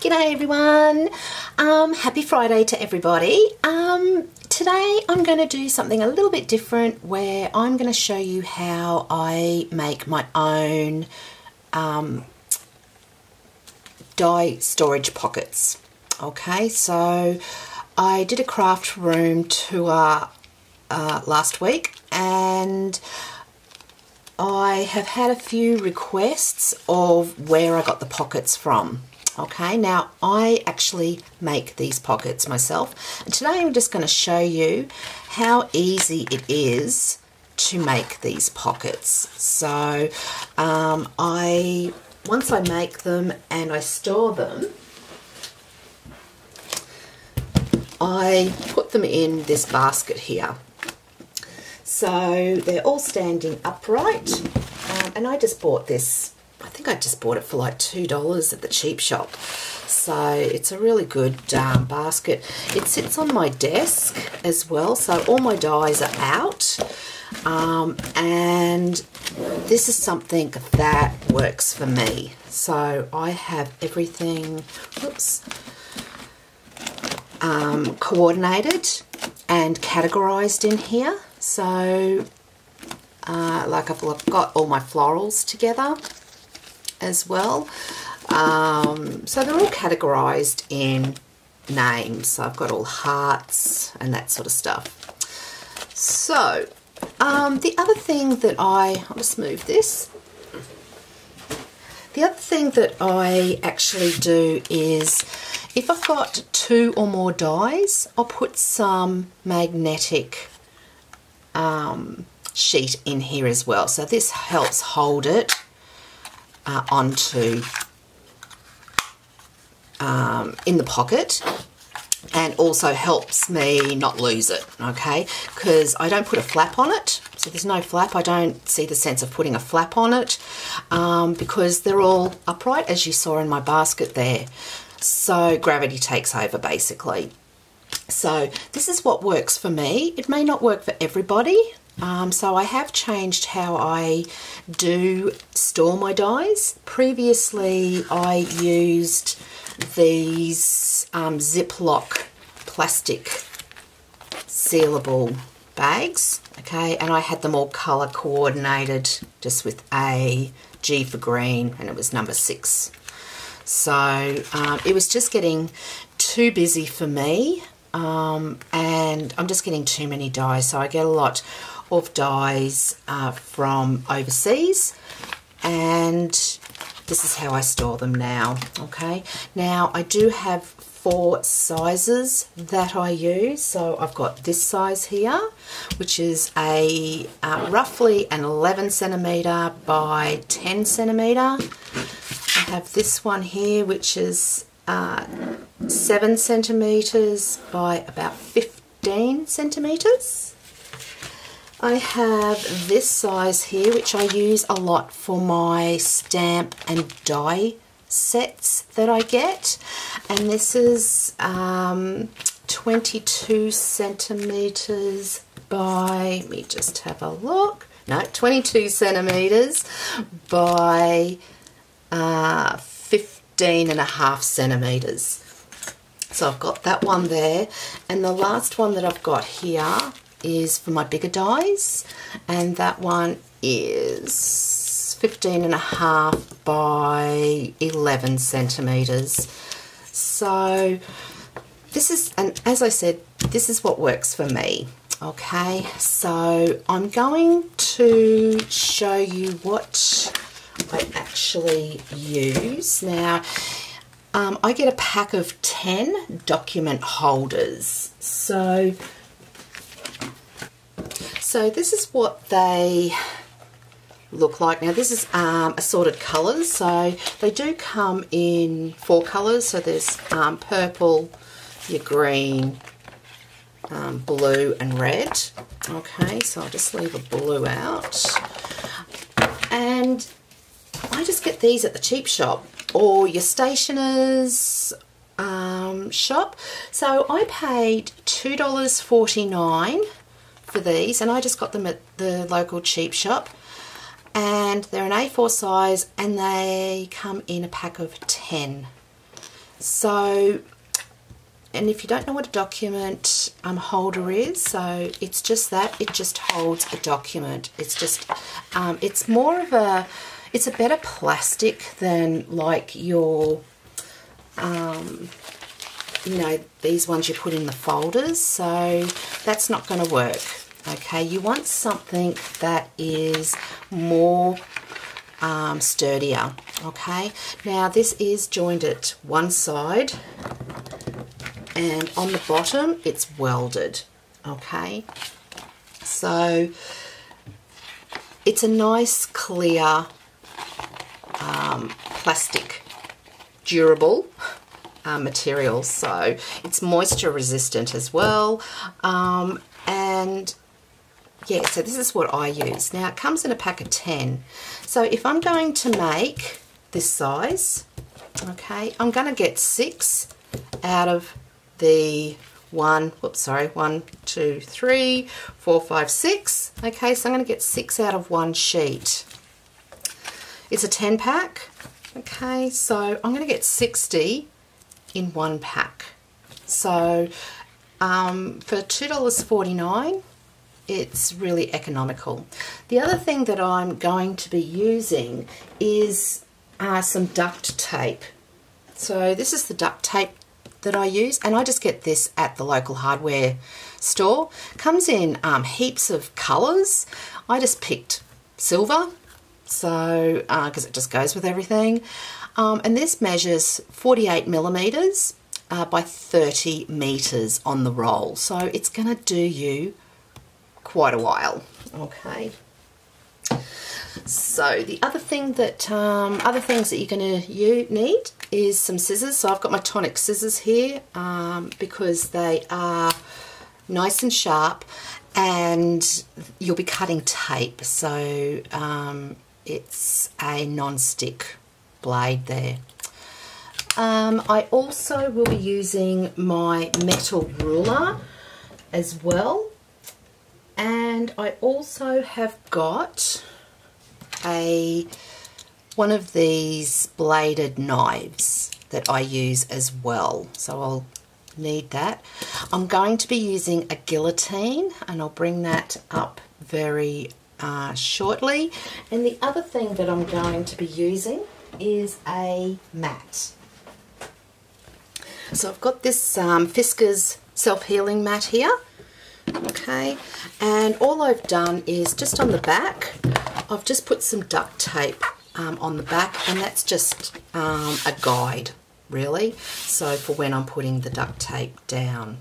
G'day everyone. Happy Friday to everybody. Today I'm going to do something a little bit different where I'm going to show you how I make my own die storage pockets. Okay, so I did a craft room tour last week and I have had a few requests of where I got the pockets from. Okay, now I actually make these pockets myself, and today I'm just going to show you how easy it is to make these pockets. So once I make them and I store them, I put them in this basket here. So they're all standing upright, and I just bought this. I think I just bought it for like $2 at the cheap shop. So it's a really good basket. It sits on my desk as well, so all my dies are out. And this is something that works for me. So I have everything, coordinated and categorized in here. So like I've got all my florals together as well. So they're all categorized in names. So I've got all hearts and that sort of stuff. So the other thing that I'll just move this. The other thing that I actually do is if I've got 2 or more dies, I'll put some magnetic sheet in here as well. So this helps hold it onto in the pocket, and also helps me not lose it, okay, because I don't put a flap on it. So there's no flap. I don't see the sense of putting a flap on it because they're all upright, as you saw in my basket there. So gravity takes over basically. So this is what works for me. It may not work for everybody. So I have changed how I do store my dies. Previously I used these Ziploc plastic sealable bags, okay, and I had them all colour coordinated just with a G for green, and it was number 6. So it was just getting too busy for me, and I'm just getting too many dies. So I get a lot of dies from overseas, and this is how I store them now. Okay, now I do have 4 sizes that I use. So I've got this size here, which is a roughly an 11 centimeter by 10 centimeter. I have this one here, which is 7 centimeters by about 15 centimeters. I have this size here, which I use a lot for my stamp and die sets that I get, and this is 22 centimeters by, let me just have a look, no, 22 centimeters by 15.5 centimeters. So I've got that one there, and the last one that I've got here is for my bigger dies, and that one is 15.5 by 11 centimeters. So this is, and as I said, this is what works for me. Okay, so I'm going to show you what I actually use. Now I get a pack of 10 document holders. So this is what they look like. Now this is assorted colours, so they do come in 4 colours. So there's purple, your green, blue and red. Okay, so I'll just leave a blue out. And I just get these at the cheap shop or your stationer's shop. So I paid $2.49 for these, and I just got them at the local cheap shop, and they're an A4 size and they come in a pack of 10. So, and if you don't know what a document holder is, so it's just that, it just holds a document. It's just, it's more of a, it's a better plastic than like your, you know, these ones you put in the folders, so that's not going to work. Okay, you want something that is more sturdier. Okay, now this is joined at one side, and on the bottom it's welded. Okay, so it's a nice clear plastic, durable material, so it's moisture resistant as well, and yeah, so this is what I use. Now it comes in a pack of 10, so if I'm going to make this size, okay, I'm going to get 6 out of the 1, 2, 3, 4, 5, 6. Okay, so I'm going to get 6 out of one sheet. It's a 10 pack. Okay, so I'm going to get 60 in one pack. So for $2.49, it's really economical. The other thing that I'm going to be using is some duct tape. So this is the duct tape that I use, and I just get this at the local hardware store. Comes in heaps of colours. I just picked silver, so because it just goes with everything. And this measures 48 millimeters by 30 meters on the roll, so it's going to do you quite a while. Okay. So the other thing that other things that you're going to need is some scissors. So I've got my tonic scissors here because they are nice and sharp, and you'll be cutting tape, so it's a non-stick blade there. I also will be using my metal ruler as well, and I also have got one of these bladed knives that I use as well, so I'll need that. I'm going to be using a guillotine, and I'll bring that up very shortly. And the other thing that I'm going to be using is a mat. So I've got this Fiskars self-healing mat here. Okay, and all I've done is just on the back, I've just put some duct tape on the back, and that's just a guide, really, so for when I'm putting the duct tape down.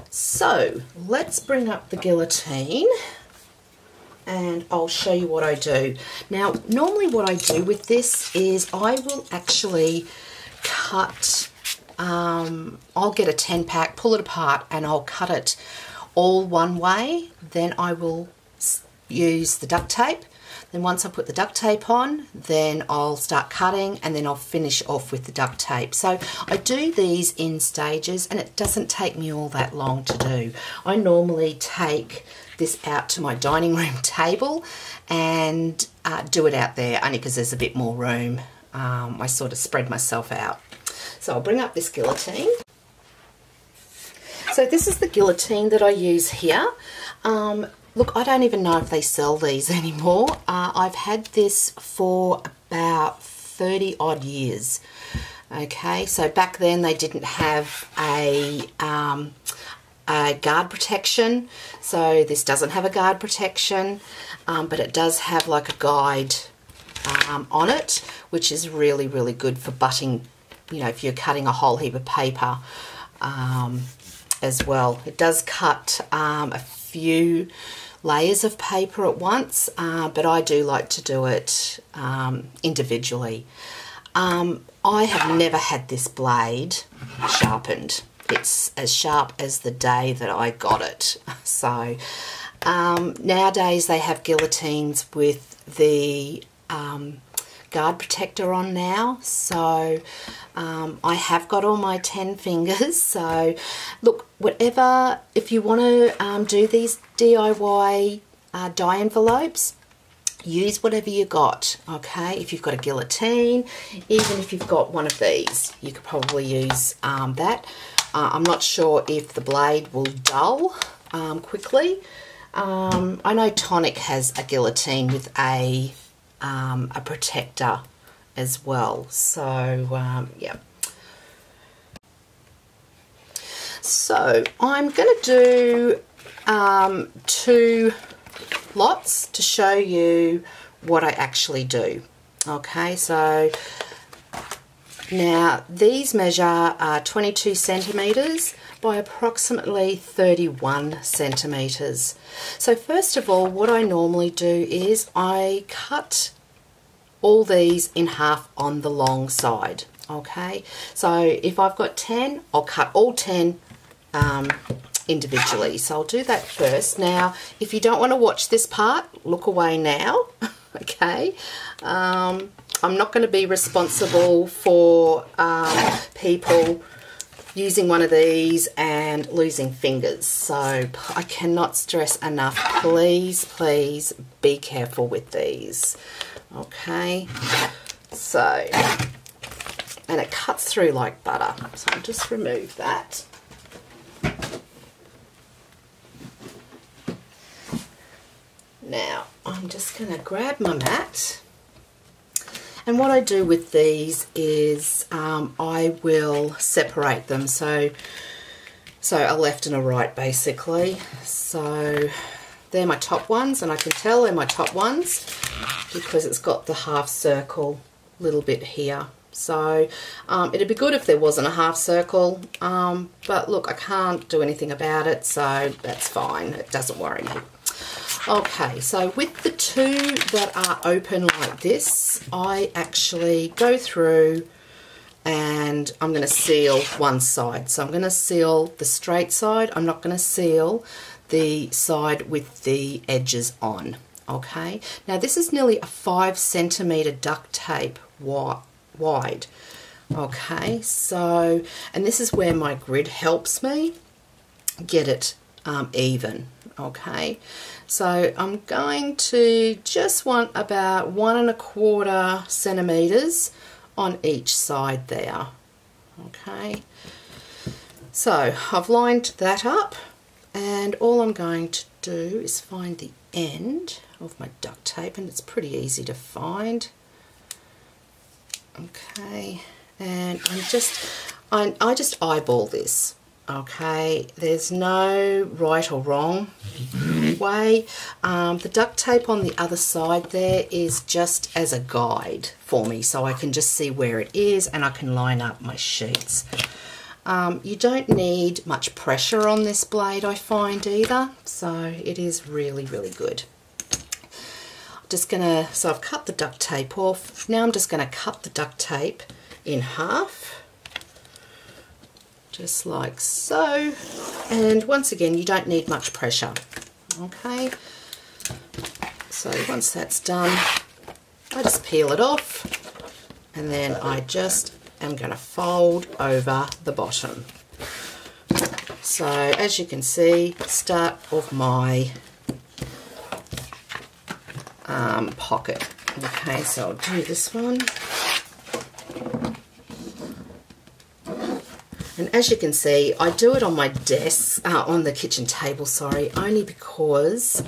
So let's bring up the guillotine, and I'll show you what I do. Now, normally what I do with this is I will actually cut, I'll get a 10 pack, pull it apart, and I'll cut it all one way. Then I will use the duct tape. Then once I put the duct tape on, then I'll start cutting, and then I'll finish off with the duct tape. So I do these in stages, and it doesn't take me all that long to do. I normally take this out to my dining room table and do it out there, only because there's a bit more room. I sort of spread myself out. So I'll bring up this guillotine. So this is the guillotine that I use here. Look, I don't even know if they sell these anymore. I've had this for about 30 odd years. Okay, so back then they didn't have a guard protection, so this doesn't have a guard protection, but it does have like a guide on it, which is really, really good for butting, you know, if you're cutting a whole heap of paper as well. It does cut a few layers of paper at once, but I do like to do it individually. I have never had this blade sharpened. It's as sharp as the day that I got it. So nowadays they have guillotines with the guard protector on now, so I have got all my 10 fingers. So look, whatever, if you want to do these DIY die envelopes, use whatever you got, okay? If you've got a guillotine, even if you've got one of these, you could probably use that. I'm not sure if the blade will dull quickly. I know Tonic has a guillotine with a protector as well, so yeah. So I'm going to do 2 lots to show you what I actually do. Okay, so now these measure 22 centimeters by approximately 31 centimeters. So first of all, what I normally do is I cut all these in half on the long side. Okay, so if I've got 10, I'll cut all 10 individually. So I'll do that first. Now, if you don't want to watch this part, look away now. Okay, I'm not going to be responsible for people using one of these and losing fingers. So I cannot stress enough, please, please be careful with these. Okay, so, and it cuts through like butter. So I'll just remove that. Now, I'm just going to grab my mat, and what I do with these is I will separate them, so a left and a right basically. So they're my top ones, and I can tell they're my top ones because it's got the half circle little bit here. So it'd be good if there wasn't a half circle, but look, I can't do anything about it, so that's fine. It doesn't worry me. Okay, so with the 2 that are open like this, I actually go through and I'm going to seal one side. So I'm going to seal the straight side. I'm not going to seal the side with the edges on. Okay, now this is nearly a 5 centimeter duct tape wide. Okay, so, and this is where my grid helps me get it even. Okay, so I'm going to just want about 1 1/4 centimeters on each side there. Okay, so I've lined that up, and all I'm going to do is find the end of my duct tape, and it's pretty easy to find. Okay, and I just eyeball this. Okay, there's no right or wrong way. The duct tape on the other side there is just as a guide for me, so I can just see where it is and I can line up my sheets. You don't need much pressure on this blade, I find, either, so it is really, really good. So I've cut the duct tape off. Now I'm just going to cut the duct tape in half, just like so. And once again, you don't need much pressure. Okay, so once that's done, I just peel it off, and then I just am going to fold over the bottom. So as you can see, start of my pocket. Okay, so I'll do this one. And as you can see, I do it on my desk, on the kitchen table, sorry, only because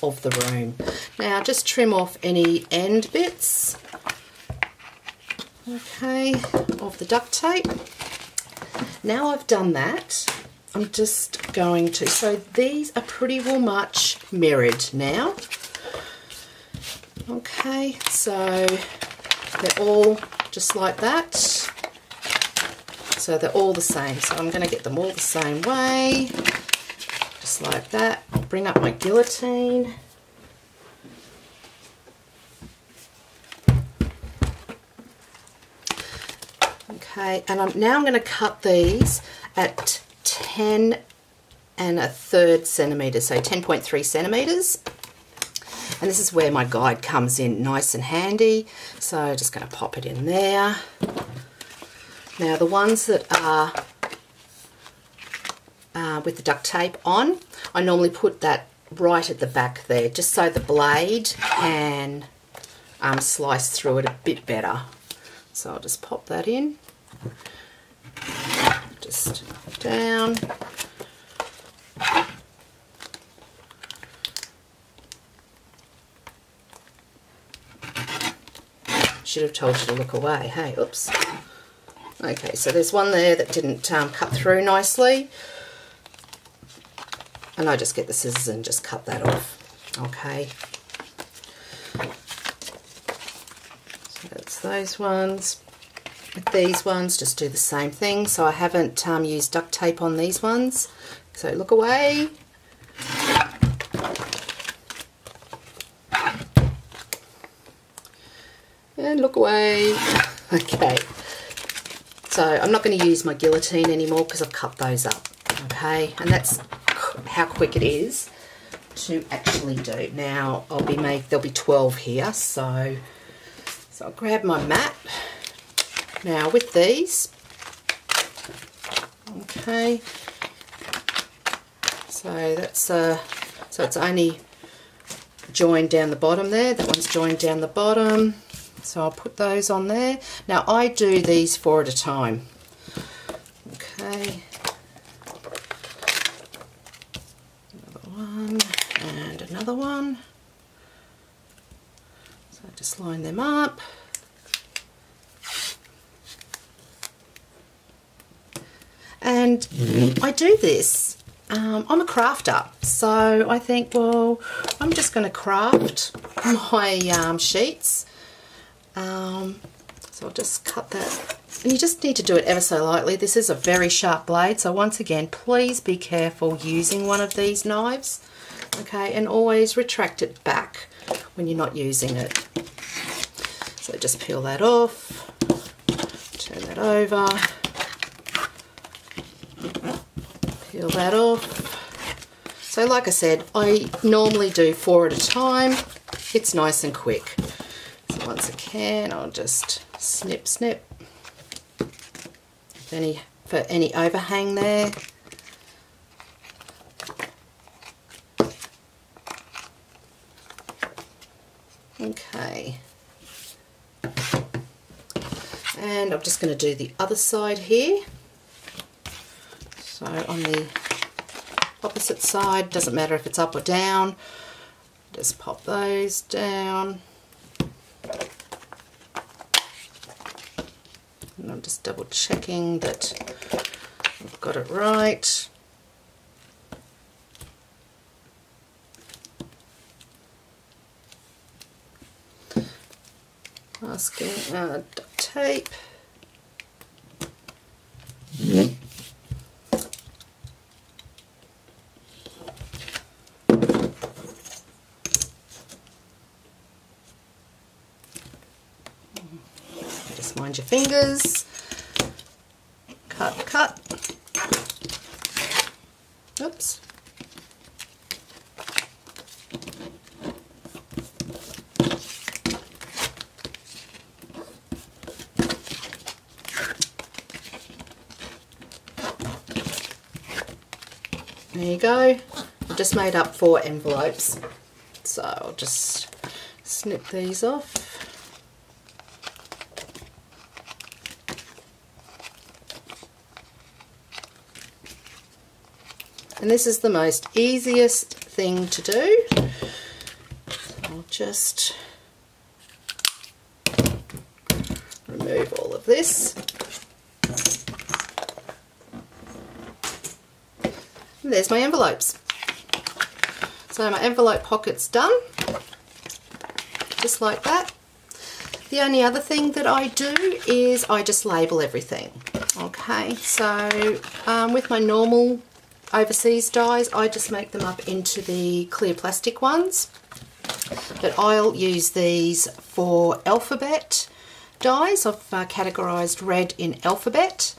of the room. Now just trim off any end bits, okay, of the duct tape. Now I've done that, I'm just going to, so these are pretty well much mirrored now. Okay, so they're all just like that. So they're all the same. So I'm going to get them all the same way, just like that. I'll bring up my guillotine. Okay, and now I'm going to cut these at 10 1/3 centimetres, so 10.3 centimetres. And this is where my guide comes in nice and handy. So just going to pop it in there. Now the ones that are with the duct tape on, I normally put that right at the back there, just so the blade can slice through it a bit better. So I'll just pop that in, just down. Should have told you to look away. Hey, oops. Okay, so there's one there that didn't cut through nicely, and I just get the scissors and just cut that off. Okay, so that's those ones. With these ones, just do the same thing. So I haven't used duct tape on these ones, so look away. And look away. Okay, so I'm not going to use my guillotine anymore because I've cut those up. Okay, and that's how quick it is to actually do. Now there'll be 12 here, so I'll grab my mat. Now with these, okay, so that's so it's only joined down the bottom there. That one's joined down the bottom. So I'll put those on there. Now I do these 4 at a time. Okay. Another one and another one. So just line them up. And I do this. I'm a crafter, so I think, well, I'm just going to craft my sheets. So I'll just cut that, and you just need to do it ever so lightly. This is a very sharp blade, so once again, please be careful using one of these knives, okay, and always retract it back when you're not using it. So just peel that off, turn that over, peel that off. So like I said, I normally do 4 at a time. It's nice and quick. So once again, I'll just snip, snip. For any overhang there. Okay. And I'm just going to do the other side here. So on the opposite side, doesn't matter if it's up or down, just pop those down. And I'm just double checking that I've got it right. Asking duct tape. Just mind your fingers. Cut, cut. Oops. There you go. I've just made up 4 envelopes. So I'll just snip these off. And this is the most easiest thing to do. So I'll just remove all of this. And there's my envelopes. So my envelope pocket's done, just like that. The only other thing that I do is I just label everything. Okay, so with my normal overseas dies, I just make them up into the clear plastic ones. But I'll use these for alphabet dies. I've categorised red in alphabet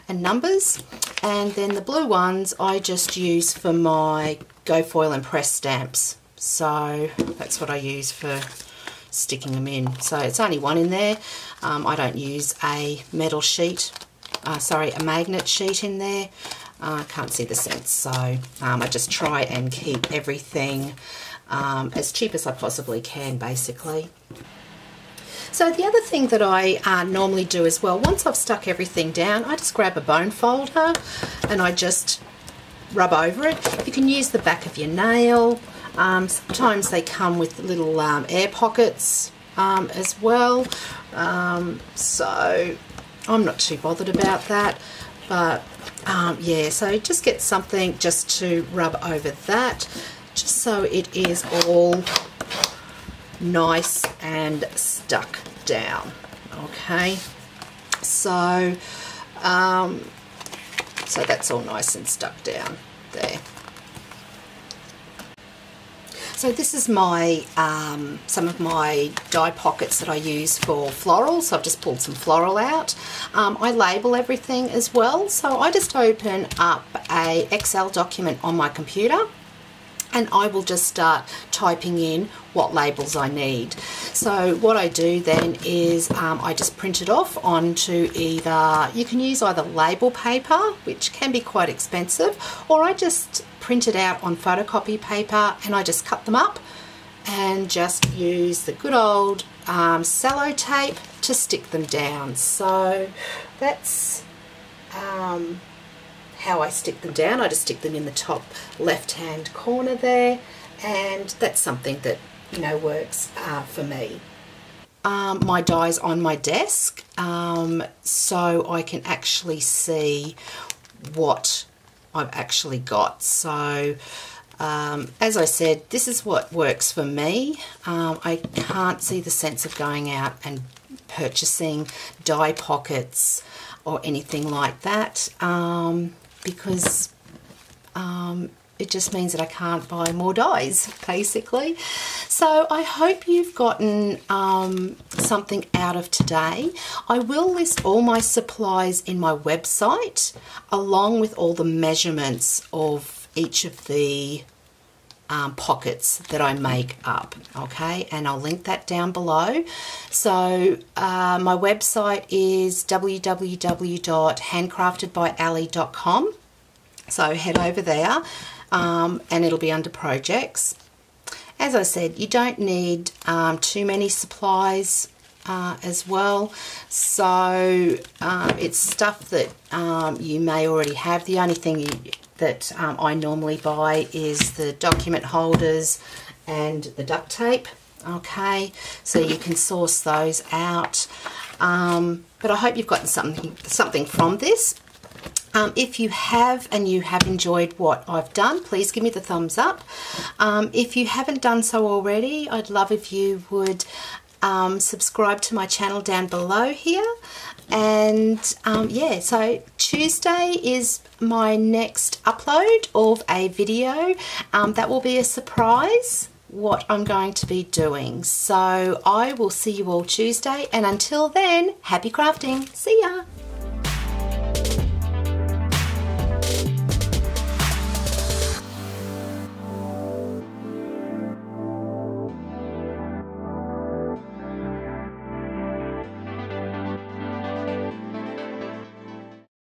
and numbers, and then the blue ones I just use for my Go Foil and Press stamps. So that's what I use for sticking them in. So it's only one in there. I don't use a metal sheet, a magnet sheet in there. I can't see the sense. So I just try and keep everything as cheap as I possibly can, basically. So the other thing that I normally do as well, once I've stuck everything down, I just grab a bone folder and I just rub over it. You can use the back of your nail. Sometimes they come with little air pockets as well. So I'm not too bothered about that. But yeah, so just get something just to rub over that, just so it is all nice and stuck down. Okay, so so that's all nice and stuck down there. So this is my some of my die pockets that I use for floral. So I've just pulled some floral out. I label everything as well. So I just open up a Excel document on my computer and I will just start typing in what labels I need. So what I do then is I just print it off onto either, you can use either label paper, which can be quite expensive, or I just print it out on photocopy paper and I just cut them up and just use the good old sellotape to stick them down. So that's how I stick them down. I just stick them in the top left hand corner there, and that's something that, you know, works for me. My die's on my desk, so I can actually see what I've actually got. So as I said, this is what works for me. I can't see the sense of going out and purchasing die pockets or anything like that, because it just means that I can't buy more dies, basically. So I hope you've gotten something out of today. I will list all my supplies in my website, along with all the measurements of each of the pockets that I make up, okay, and I'll link that down below. So my website is www.handcraftedbyali.com, so head over there, and it'll be under projects. As I said, you don't need too many supplies as well, so it's stuff that you may already have. The only thing that I normally buy is the document holders and the duct tape, okay, so you can source those out. But I hope you've gotten something from this. If you have, and you have enjoyed what I've done, please give me the thumbs up. If you haven't done so already, I'd love if you would subscribe to my channel down below here. And yeah, so Tuesday is my next upload of a video. That will be a surprise what I'm going to be doing. So I will see you all Tuesday, and until then, happy crafting. See ya.